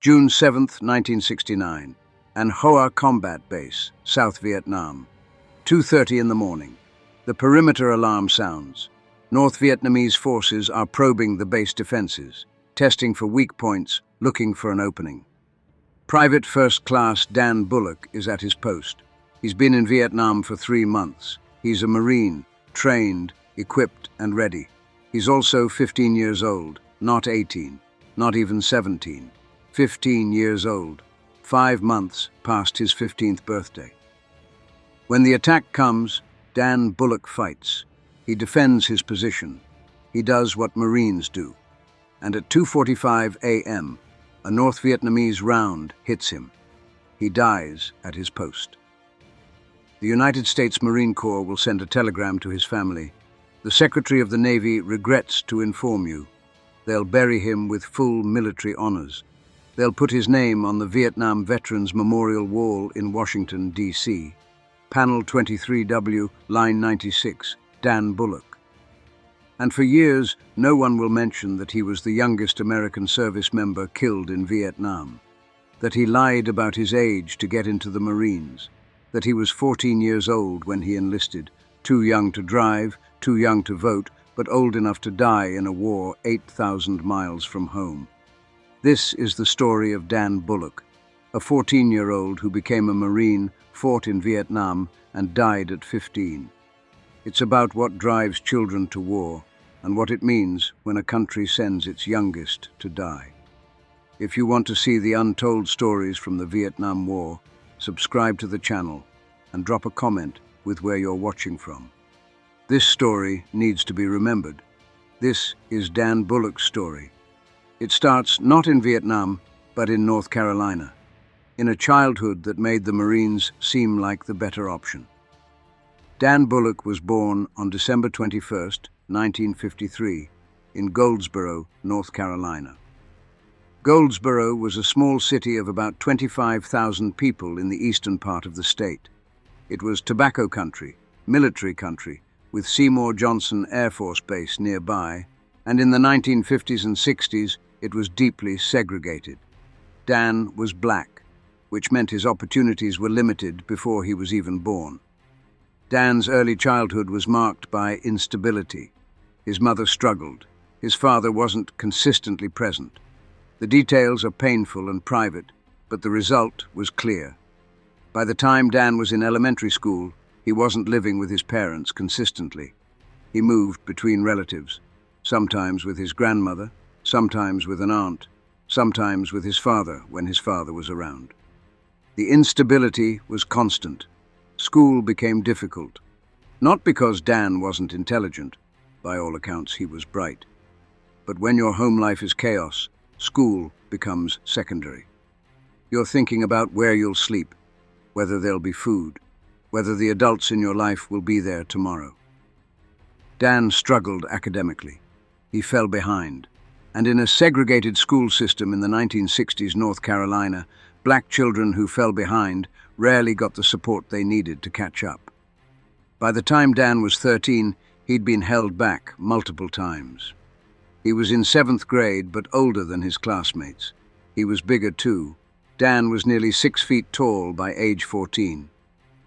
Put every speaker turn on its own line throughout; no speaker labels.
June 7, 1969. An Hoa Combat Base, South Vietnam. 2:30 in the morning. The perimeter alarm sounds. North Vietnamese forces are probing the base defenses, testing for weak points, looking for an opening. Private First Class Dan Bullock is at his post. He's been in Vietnam for 3 months. He's a Marine, trained, equipped and ready. He's also 15 years old, not 18, not even 17. 15 years old, 5 months past his 15th birthday. When the attack comes, Dan Bulock fights. He defends his position. He does what Marines do. And at 2:45 a.m., a North Vietnamese round hits him. He dies at his post. The United States Marine Corps will send a telegram to his family. The Secretary of the Navy regrets to inform you. They'll bury him with full military honors. They'll put his name on the Vietnam Veterans Memorial Wall in Washington, D.C. Panel 23W, line 96, Dan Bulock. And for years, no one will mention that he was the youngest American service member killed in Vietnam, that he lied about his age to get into the Marines, that he was 14 years old when he enlisted, too young to drive, too young to vote, but old enough to die in a war 8,000 miles from home. This is the story of Dan Bulock, a 14-year-old who became a Marine, fought in Vietnam, and died at 15. It's about what drives children to war and what it means when a country sends its youngest to die. If you want to see the untold stories from the Vietnam War, subscribe to the channel and drop a comment with where you're watching from. This story needs to be remembered. This is Dan Bulock's story. It starts not in Vietnam, but in North Carolina, in a childhood that made the Marines seem like the better option. Dan Bulock was born on December 21, 1953, in Goldsboro, North Carolina. Goldsboro was a small city of about 25,000 people in the eastern part of the state. It was tobacco country, military country, with Seymour Johnson Air Force Base nearby, and in the 1950s and 60s, it was deeply segregated. Dan was black, which meant his opportunities were limited before he was even born. Dan's early childhood was marked by instability. His mother struggled. His father wasn't consistently present. The details are painful and private, but the result was clear. By the time Dan was in elementary school, he wasn't living with his parents consistently. He moved between relatives, sometimes with his grandmother, sometimes with an aunt, sometimes with his father when his father was around. The instability was constant. School became difficult. Not because Dan wasn't intelligent, by all accounts he was bright. But when your home life is chaos, school becomes secondary. You're thinking about where you'll sleep, whether there'll be food, whether the adults in your life will be there tomorrow. Dan struggled academically. He fell behind. And in a segregated school system in the 1960s North Carolina, black children who fell behind rarely got the support they needed to catch up. By the time Dan was 13, he'd been held back multiple times. He was in 7th grade, but older than his classmates. He was bigger too. Dan was nearly 6 feet tall by age 14.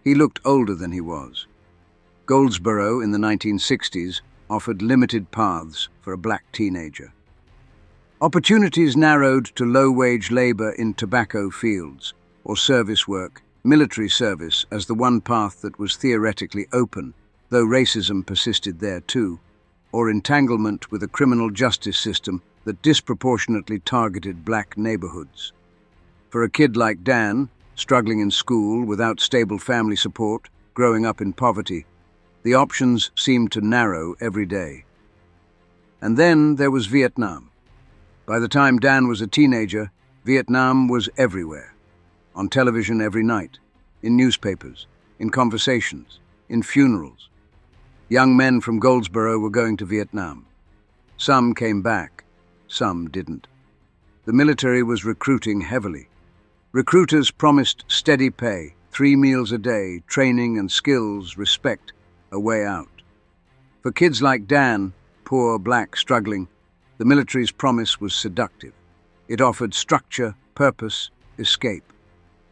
He looked older than he was. Goldsboro in the 1960s offered limited paths for a black teenager. Opportunities narrowed to low-wage labor in tobacco fields, or service work, military service as the one path that was theoretically open, though racism persisted there too, or entanglement with a criminal justice system that disproportionately targeted black neighborhoods. For a kid like Dan, struggling in school without stable family support, growing up in poverty, the options seemed to narrow every day. And then there was Vietnam. By the time Dan was a teenager, Vietnam was everywhere. On television every night, in newspapers, in conversations, in funerals. Young men from Goldsboro were going to Vietnam. Some came back, some didn't. The military was recruiting heavily. Recruiters promised steady pay, 3 meals a day, training and skills, respect, a way out. For kids like Dan, poor, black, struggling, the military's promise was seductive. It offered structure, purpose, escape.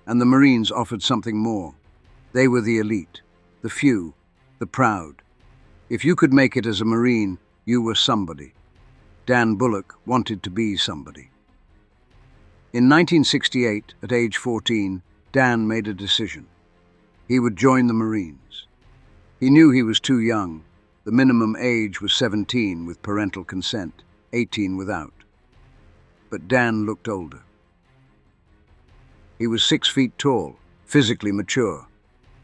And the Marines offered something more. They were the elite, the few, the proud. If you could make it as a Marine, you were somebody. Dan Bulock wanted to be somebody. In 1968, at age 14, Dan made a decision. He would join the Marines. He knew he was too young. The minimum age was 17 with parental consent, 18 without. But Dan looked older. He was 6 feet tall, physically mature,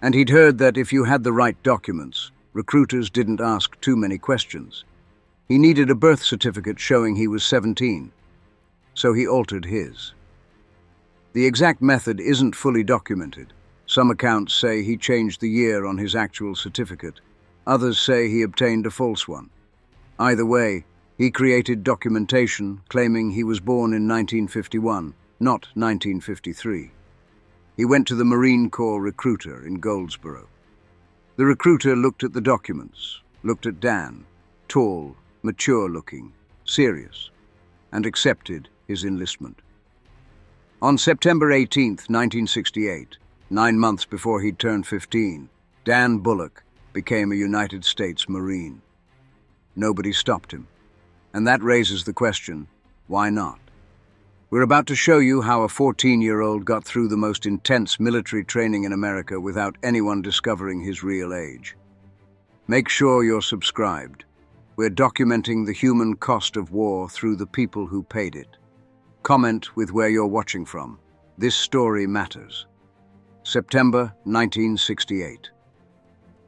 and he'd heard that if you had the right documents, recruiters didn't ask too many questions. He needed a birth certificate showing he was 17, so he altered his. The exact method isn't fully documented. Some accounts say he changed the year on his actual certificate. Others say he obtained a false one. Either way, he created documentation claiming he was born in 1951, not 1953. He went to the Marine Corps recruiter in Goldsboro. The recruiter looked at the documents, looked at Dan, tall, mature-looking, serious, and accepted his enlistment. On September 18, 1968, 9 months before he'd turned 15, Dan Bulock became a United States Marine. Nobody stopped him. And that raises the question, why not? We're about to show you how a 14-year-old got through the most intense military training in America without anyone discovering his real age. Make sure you're subscribed. We're documenting the human cost of war through the people who paid it. Comment with where you're watching from. This story matters. September 1968.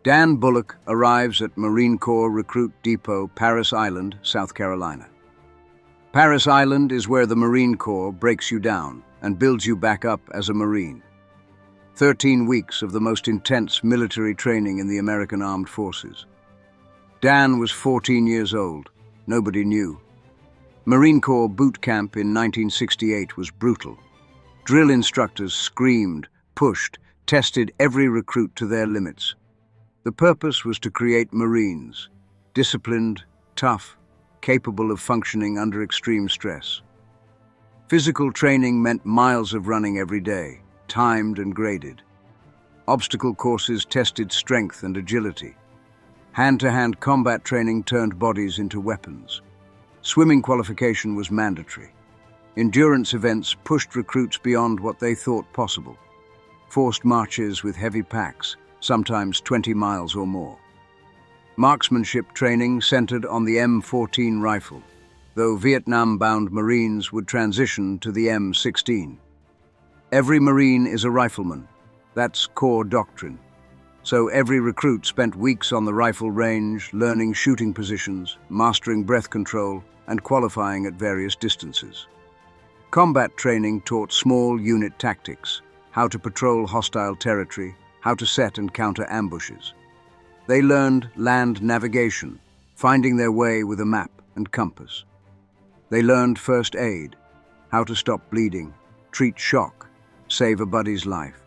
Dan Bulock arrives at Marine Corps Recruit Depot, Parris Island, South Carolina. Parris Island is where the Marine Corps breaks you down and builds you back up as a Marine. 13 weeks of the most intense military training in the American Armed Forces. Dan was 14 years old. Nobody knew. Marine Corps boot camp in 1968 was brutal. Drill instructors screamed, pushed, tested every recruit to their limits. The purpose was to create Marines, disciplined, tough, capable of functioning under extreme stress. Physical training meant miles of running every day, timed and graded. Obstacle courses tested strength and agility. Hand-to-hand combat training turned bodies into weapons. Swimming qualification was mandatory. Endurance events pushed recruits beyond what they thought possible. Forced marches with heavy packs, sometimes 20 miles or more. Marksmanship training centered on the M14 rifle, though Vietnam-bound Marines would transition to the M16. Every Marine is a rifleman. That's core doctrine. So every recruit spent weeks on the rifle range, learning shooting positions, mastering breath control, and qualifying at various distances. Combat training taught small unit tactics, how to patrol hostile territory, how to set and counter ambushes. They learned land navigation, finding their way with a map and compass. They learned first aid, how to stop bleeding, treat shock, save a buddy's life.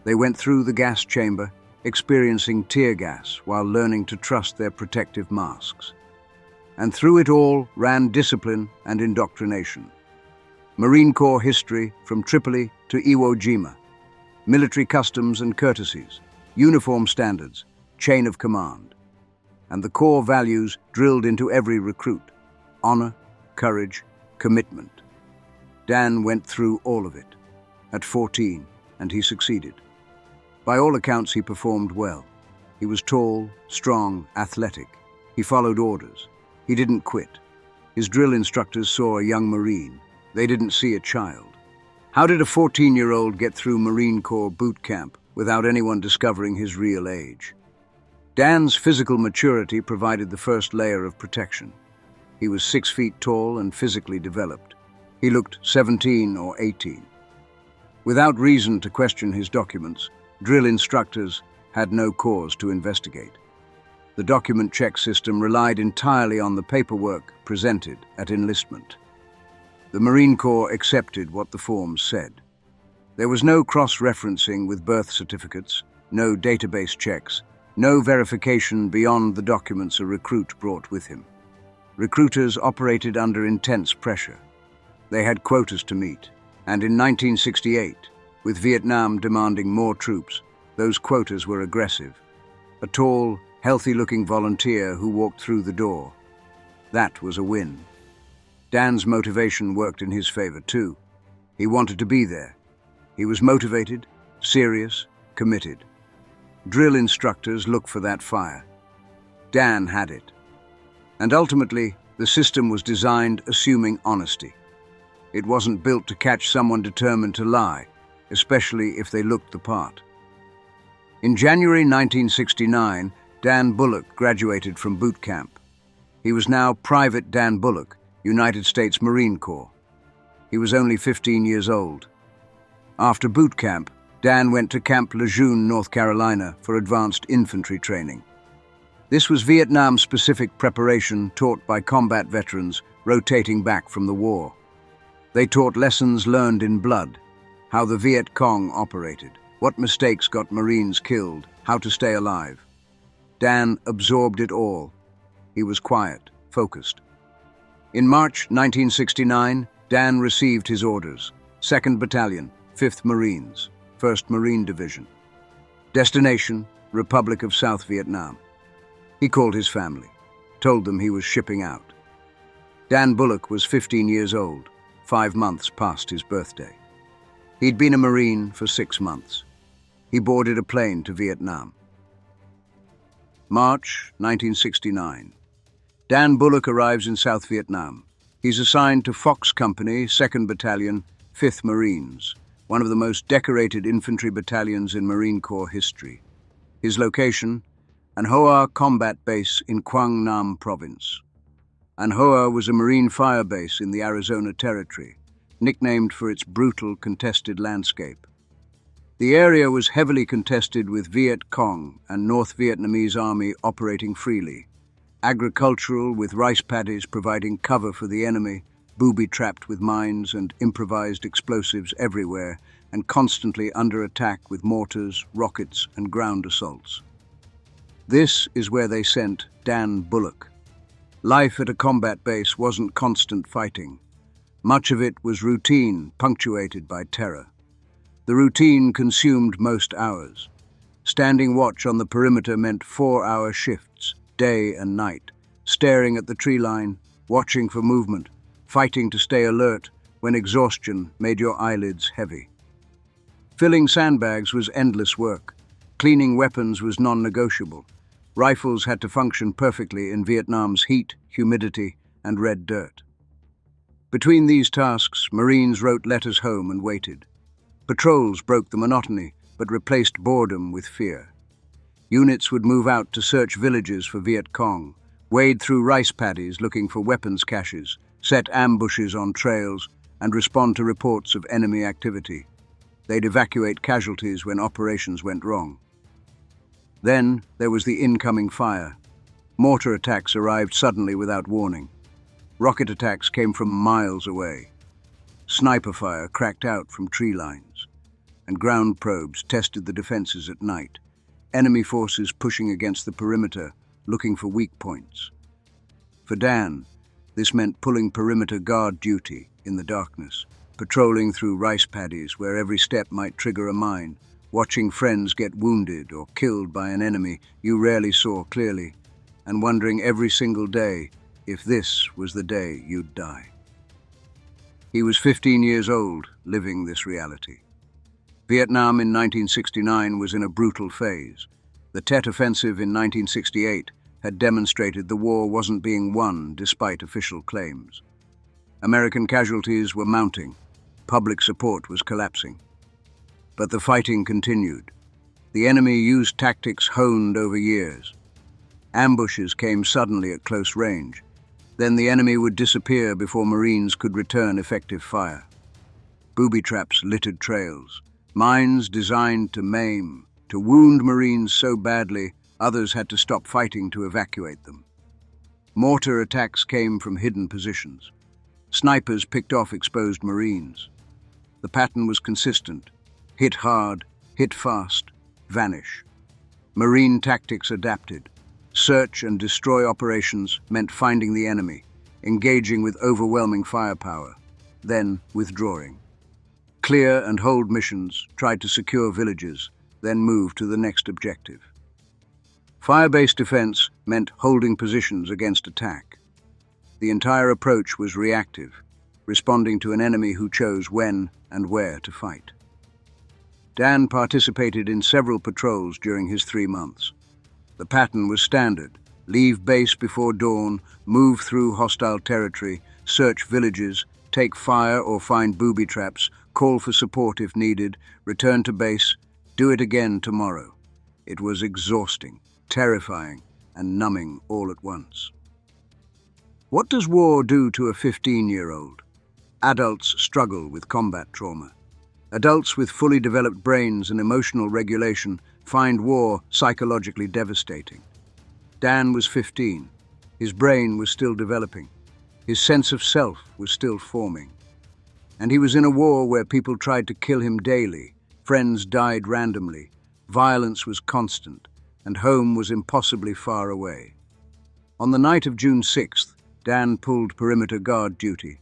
They went through the gas chamber, experiencing tear gas while learning to trust their protective masks. And through it all ran discipline and indoctrination. Marine Corps history from Tripoli to Iwo Jima. Military customs and courtesies, uniform standards, chain of command. And the core values drilled into every recruit: honor, courage, commitment. Dan went through all of it at 14, and he succeeded. By all accounts, he performed well. He was tall, strong, athletic. He followed orders. He didn't quit. His drill instructors saw a young Marine. They didn't see a child. How did a 14-year-old get through Marine Corps boot camp without anyone discovering his real age? Dan's physical maturity provided the first layer of protection. He was 6 feet tall and physically developed. He looked 17 or 18. Without reason to question his documents, drill instructors had no cause to investigate. The document check system relied entirely on the paperwork presented at enlistment. The Marine Corps accepted what the forms said. There was no cross-referencing with birth certificates, no database checks, no verification beyond the documents a recruit brought with him. Recruiters operated under intense pressure. They had quotas to meet. And in 1968, with Vietnam demanding more troops, those quotas were aggressive. A tall, healthy-looking volunteer who walked through the door. That was a win. Dan's motivation worked in his favor too. He wanted to be there. He was motivated, serious, committed. Drill instructors look for that fire. Dan had it. And ultimately, the system was designed assuming honesty. It wasn't built to catch someone determined to lie, especially if they looked the part. In January 1969, Dan Bulock graduated from boot camp. He was now Private Dan Bulock, United States Marine Corps. He was only 15 years old. After boot camp, Dan went to Camp Lejeune, North Carolina, for advanced infantry training. This was Vietnam-specific preparation taught by combat veterans rotating back from the war. They taught lessons learned in blood, how the Viet Cong operated, what mistakes got Marines killed, how to stay alive. Dan absorbed it all. He was quiet, focused. In March 1969, Dan received his orders. 2nd Battalion, 5th Marines, 1st Marine Division. Destination, Republic of South Vietnam. He called his family, told them he was shipping out. Dan Bulock was 15 years old, 5 months past his birthday. He'd been a Marine for 6 months. He boarded a plane to Vietnam. March 1969. Dan Bulock arrives in South Vietnam. He's assigned to Fox Company, 2nd Battalion, 5th Marines, one of the most decorated infantry battalions in Marine Corps history. His location, An Hoa Combat Base in Quang Nam Province. An Hoa was a Marine fire base in the Arizona Territory, nicknamed for its brutal, contested landscape. The area was heavily contested with Viet Cong and North Vietnamese army operating freely. Agricultural, with rice paddies providing cover for the enemy, booby-trapped with mines and improvised explosives everywhere, and constantly under attack with mortars, rockets, and ground assaults. This is where they sent Dan Bulock. Life at a combat base wasn't constant fighting. Much of it was routine, punctuated by terror. The routine consumed most hours. Standing watch on the perimeter meant 4-hour shifts, day and night, staring at the tree line, watching for movement, fighting to stay alert when exhaustion made your eyelids heavy. Filling sandbags was endless work. Cleaning weapons was non-negotiable. Rifles had to function perfectly in Vietnam's heat, humidity, and red dirt. Between these tasks, Marines wrote letters home and waited. Patrols broke the monotony, but replaced boredom with fear. Units would move out to search villages for Viet Cong, wade through rice paddies looking for weapons caches, set ambushes on trails, and respond to reports of enemy activity. They'd evacuate casualties when operations went wrong. Then there was the incoming fire. Mortar attacks arrived suddenly without warning. Rocket attacks came from miles away. Sniper fire cracked out from tree lines. And ground probes tested the defenses at night. Enemy forces pushing against the perimeter, looking for weak points. For Dan, this meant pulling perimeter guard duty in the darkness, patrolling through rice paddies where every step might trigger a mine, watching friends get wounded or killed by an enemy you rarely saw clearly, and wondering every single day if this was the day you'd die. He was 15 years old, living this reality. Vietnam in 1969 was in a brutal phase. The Tet Offensive in 1968 had demonstrated the war wasn't being won despite official claims. American casualties were mounting. Public support was collapsing. But the fighting continued. The enemy used tactics honed over years. Ambushes came suddenly at close range. Then the enemy would disappear before Marines could return effective fire. Booby traps littered trails. Mines designed to maim, to wound Marines so badly others had to stop fighting to evacuate them. Mortar attacks came from hidden positions. Snipers picked off exposed Marines. The pattern was consistent. Hit hard, hit fast, vanish. Marine tactics adapted. Search and destroy operations meant finding the enemy, engaging with overwhelming firepower, then withdrawing. Clear and hold missions, tried to secure villages, then moved to the next objective. Fire-based defense meant holding positions against attack. The entire approach was reactive, responding to an enemy who chose when and where to fight. Dan participated in several patrols during his 3 months. The pattern was standard: leave base before dawn, move through hostile territory, search villages, take fire or find booby traps, call for support if needed, return to base, do it again tomorrow. It was exhausting, terrifying, and numbing all at once. What does war do to a 15-year-old? Adults struggle with combat trauma. Adults with fully developed brains and emotional regulation find war psychologically devastating. Dan was 15. His brain was still developing. His sense of self was still forming. And he was in a war where people tried to kill him daily, friends died randomly, violence was constant, and home was impossibly far away. On the night of June 6th, Dan pulled perimeter guard duty.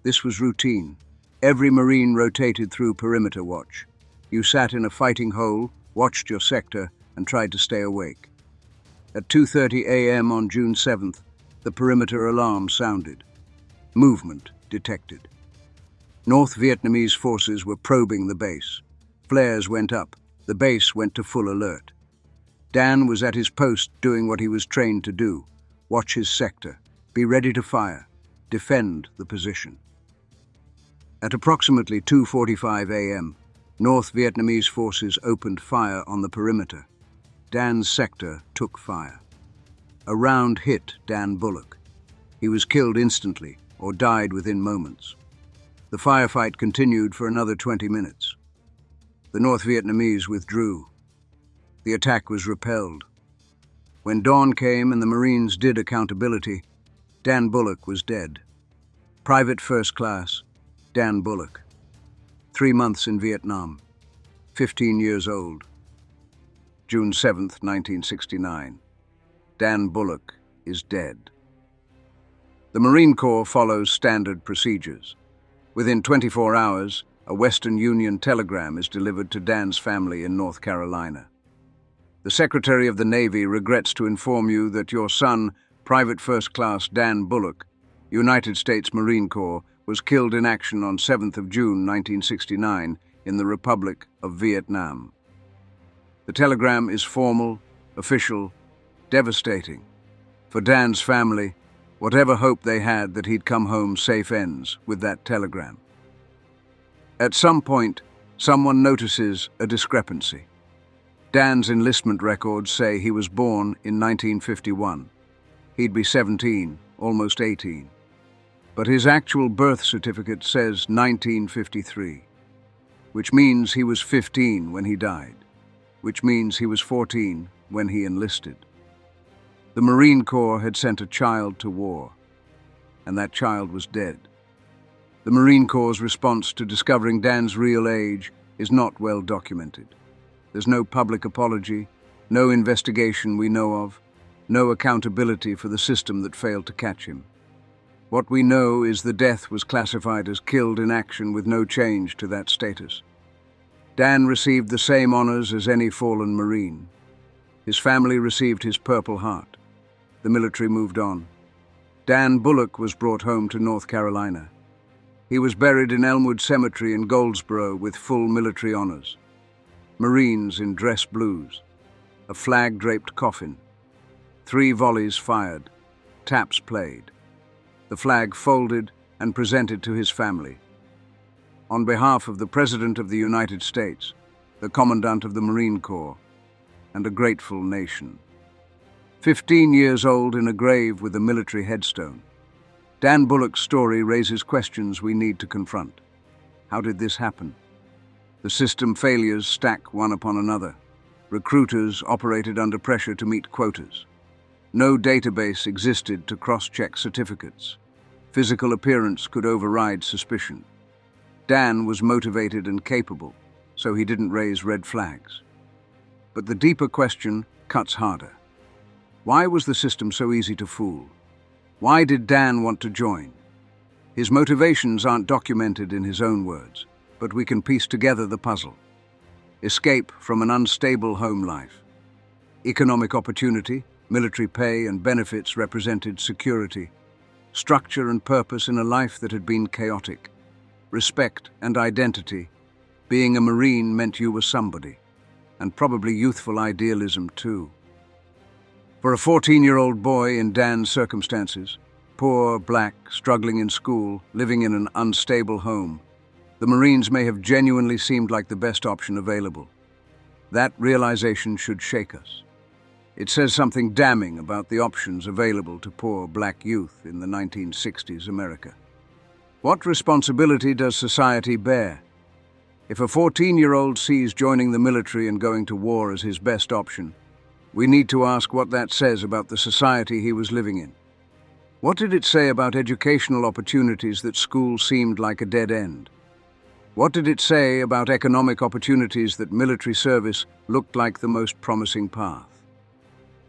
This was routine. Every Marine rotated through perimeter watch. You sat in a fighting hole, watched your sector, and tried to stay awake. At 2:30 a.m. on June 7th, the perimeter alarm sounded. Movement detected. North Vietnamese forces were probing the base. Flares went up. The base went to full alert. Dan was at his post doing what he was trained to do: watch his sector, be ready to fire, defend the position. At approximately 2:45 a.m., North Vietnamese forces opened fire on the perimeter. Dan's sector took fire. A round hit Dan Bulock. He was killed instantly or died within moments. The firefight continued for another 20 minutes. The North Vietnamese withdrew. The attack was repelled. When dawn came and the Marines did accountability, Dan Bulock was dead. Private First Class Dan Bullock. 3 months in Vietnam. 15 years old. June 7th, 1969. Dan Bulock is dead. The Marine Corps follows standard procedures. Within 24 hours, a Western Union telegram is delivered to Dan's family in North Carolina. The Secretary of the Navy regrets to inform you that your son, Private First Class Dan Bullock, United States Marine Corps, was killed in action on 7th of June 1969 in the Republic of Vietnam. The telegram is formal, official, devastating. For Dan's family, whatever hope they had that he'd come home safe ends with that telegram. At some point, someone notices a discrepancy. Dan's enlistment records say he was born in 1951. He'd be 17, almost 18. But his actual birth certificate says 1953, which means he was 15 when he died, which means he was 14 when he enlisted. The Marine Corps had sent a child to war, and that child was dead. The Marine Corps' response to discovering Dan's real age is not well documented. There's no public apology, no investigation we know of, no accountability for the system that failed to catch him. What we know is the death was classified as killed in action with no change to that status. Dan received the same honors as any fallen Marine. His family received his Purple Heart. The military moved on. Dan Bulock was brought home to North Carolina. He was buried in Elmwood Cemetery in Goldsboro with full military honors. Marines in dress blues, a flag-draped coffin, 3 volleys fired, taps played. The flag folded and presented to his family. On behalf of the President of the United States, the Commandant of the Marine Corps, and a grateful nation. 15 years old in a grave with a military headstone, Dan Bulock's story raises questions we need to confront. How did this happen? The system failures stack one upon another. Recruiters operated under pressure to meet quotas. No database existed to cross-check certificates. Physical appearance could override suspicion. Dan was motivated and capable, so he didn't raise red flags. But the deeper question cuts harder. Why was the system so easy to fool? Why did Dan want to join? His motivations aren't documented in his own words, but we can piece together the puzzle. Escape from an unstable home life. Economic opportunity, military pay and benefits represented security. Structure and purpose in a life that had been chaotic. Respect and identity. Being a Marine meant you were somebody. And probably youthful idealism too. For a 14-year-old boy in Dan's circumstances, poor, black, struggling in school, living in an unstable home, the Marines may have genuinely seemed like the best option available. That realization should shake us. It says something damning about the options available to poor black youth in the 1960s America. What responsibility does society bear? If a 14-year-old sees joining the military and going to war as his best option, we need to ask what that says about the society he was living in. What did it say about educational opportunities that school seemed like a dead end? What did it say about economic opportunities that military service looked like the most promising path?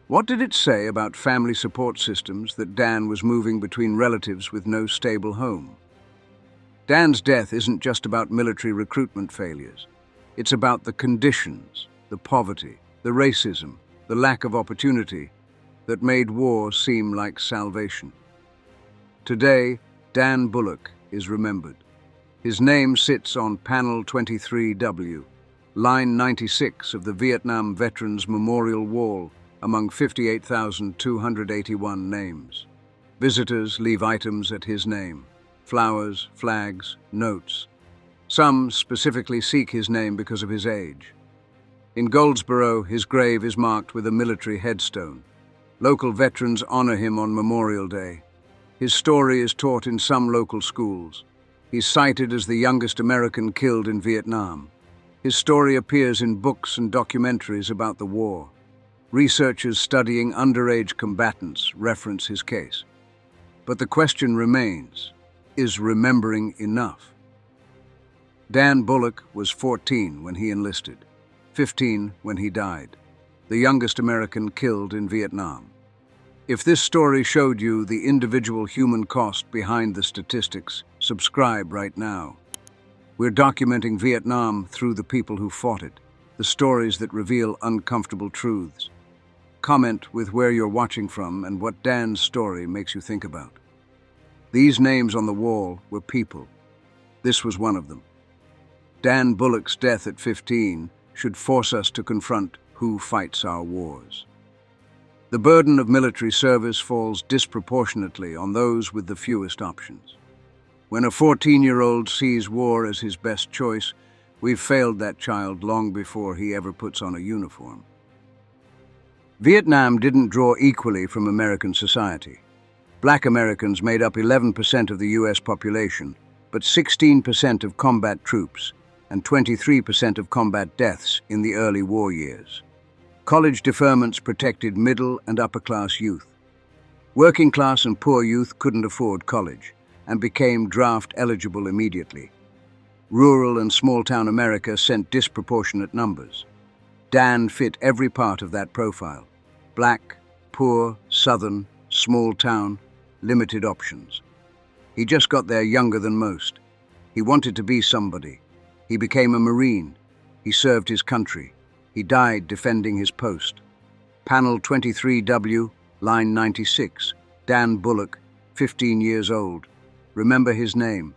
What did it say about family support systems that Dan was moving between relatives with no stable home? Dan's death isn't just about military recruitment failures. It's about the conditions, the poverty, the racism, the lack of opportunity that made war seem like salvation. Today, Dan Bulock is remembered. His name sits on panel 23W, line 96 of the Vietnam Veterans Memorial Wall, among 58,281 names. Visitors leave items at his name: flowers, flags, notes. Some specifically seek his name because of his age. In Goldsboro, his grave is marked with a military headstone. Local veterans honor him on Memorial Day. His story is taught in some local schools. He's cited as the youngest American killed in Vietnam. His story appears in books and documentaries about the war. Researchers studying underage combatants reference his case. But the question remains, is remembering enough? Dan Bulock was 14 when he enlisted, 15 when he died, the youngest American killed in Vietnam. If this story showed you the individual human cost behind the statistics, subscribe right now. We're documenting Vietnam through the people who fought it, the stories that reveal uncomfortable truths. Comment with where you're watching from and what Dan's story makes you think about. These names on the wall were people. This was one of them. Dan Bulock's death at 15 should force us to confront who fights our wars. The burden of military service falls disproportionately on those with the fewest options. When a 14-year-old sees war as his best choice, we've failed that child long before he ever puts on a uniform. Vietnam didn't draw equally from American society. Black Americans made up 11% of the U.S. population, but 16% of combat troops and 23% of combat deaths in the early war years. College deferments protected middle and upper-class youth. Working class and poor youth couldn't afford college and became draft eligible immediately. Rural and small-town America sent disproportionate numbers. Dan fit every part of that profile. Black, poor, southern, small town, limited options. He just got there younger than most. He wanted to be somebody. He became a Marine. He served his country. He died defending his post. Panel 23W, line 96, Dan Bulock, 15 years old. Remember his name.